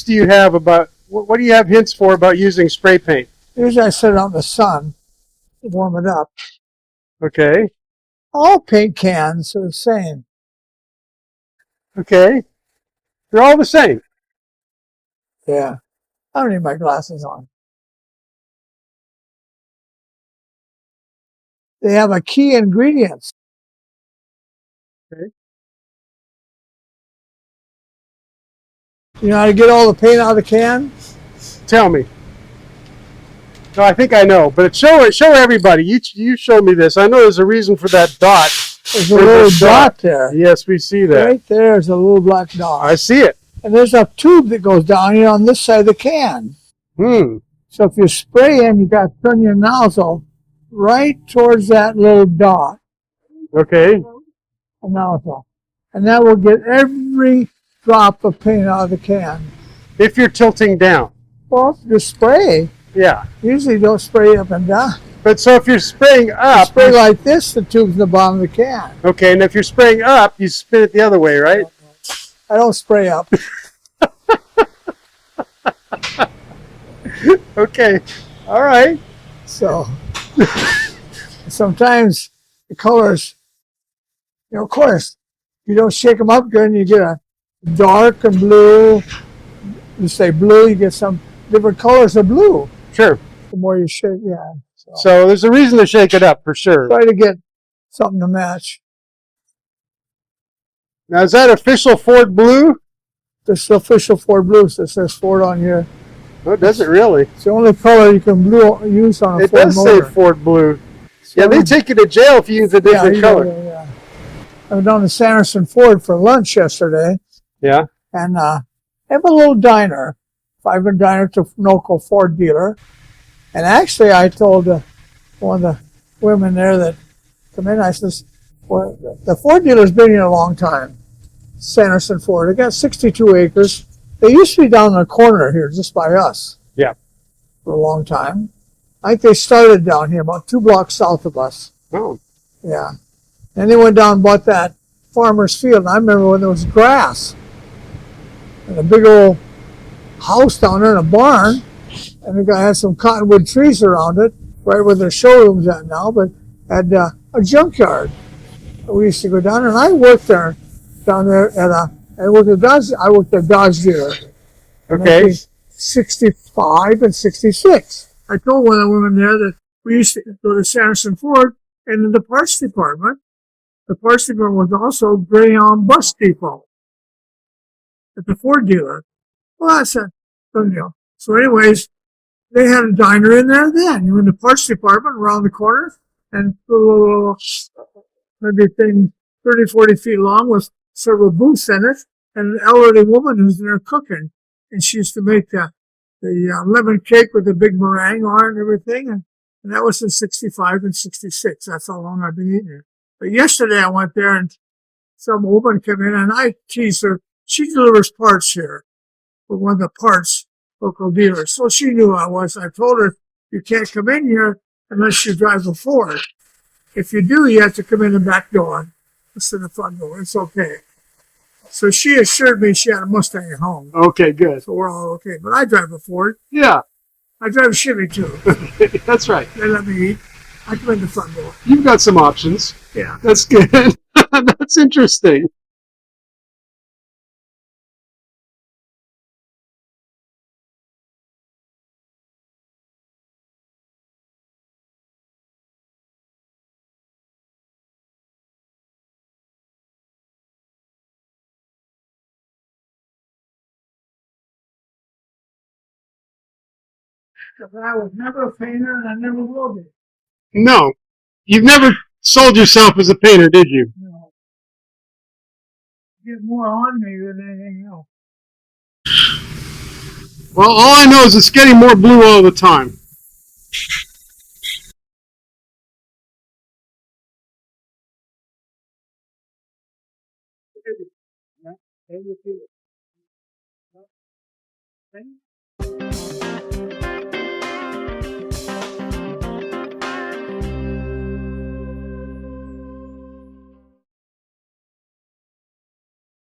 hints do you have about, what do you have hints for about using spray paint? Usually I set it out in the sun to warm it up. Okay. All paint cans are the same. Okay. They're all the same. Yeah. I don't need my glasses on. They have a key ingredients. Okay. You know how to get all the paint out of the can? Tell me. No, I think I know, but show everybody. You show me this. I know there's a reason for that dot. There's a little dot there. Yes, we see that. Right there's a little black dot. I see it. And there's a tube that goes down here on this side of the can. So if you're spraying, you got to turn your nozzle right towards that little dot. Okay. A nozzle. And that will get every drop of paint out of the can. If you're tilting down. Well, if you spray. Yeah. Usually don't spray up and down. But so if you're spraying up. You spray like this, the tube's in the bottom of the can. Okay, and if you're spraying up, you spin it the other way, right? I don't spray up. Okay. All right. So sometimes the colors, you know, of course, you don't shake them up good and you get a dark and blue. You say blue, you get some different colors of blue. Sure. The more you shake, yeah. So there's a reason to shake it up for sure. Try to get something to match. Now, is that official Ford blue? This is the official Ford blue. So it says Ford on here. Oh, does it really? It's the only color you can use on a Ford motor. It does say Ford blue. So yeah, they take you to jail if you use a different color. Yeah. I went down to Sanderson Ford for lunch yesterday. Yeah. And I have a little diner, five-minute diner to local Ford dealer. And actually, I told one of the women there that come in, I says, well, the Ford dealer's been here a long time, Sanderson Ford. They got 62 acres. They used to be down in the corner here, just by us. Yeah. For a long time. I think they started down here, about 2 blocks south of us. Oh. Yeah. And they went down and bought that farmer's field. And I remember when there was grass and a big old house down there in a barn. And the guy had some cottonwood trees around it, right where their showroom's at now, but had a junkyard. We used to go down, and I worked there, down there I worked at Dodge dealer. Okay. 65 and 66. I told one of the women there that we used to go to Sanderson Ford, and in the parts department was also Greyhound bus depot at the Ford dealer. Well, that's a good deal. So anyways, they had a diner in there then. You were in the parts department around the corner, and maybe a thing 30, 40 feet long with several booths in it, and an elderly woman who's there cooking. And she used to make the lemon cake with the big meringue on it and everything. And that was in 65 and 66. That's how long I've been eating it. But yesterday I went there and some woman came in and I teased her. She delivers parts here for one of the parts local dealers. So she knew who I was. I told her, you can't come in here unless you drive a Ford. If you do, you have to come in the back door instead of the front door. It's okay. So she assured me she had a Mustang at home. Okay, good. So we're all okay. But I drive a Ford. Yeah. I drive a Chevy too. That's right. They let me eat. I come in the front door. You've got some options. Yeah. That's good. That's interesting. But I was never a painter and I never will be. No. You've never sold yourself as a painter, did you? No. You get more on me than anything else. Well, all I know is it's getting more blue all the time.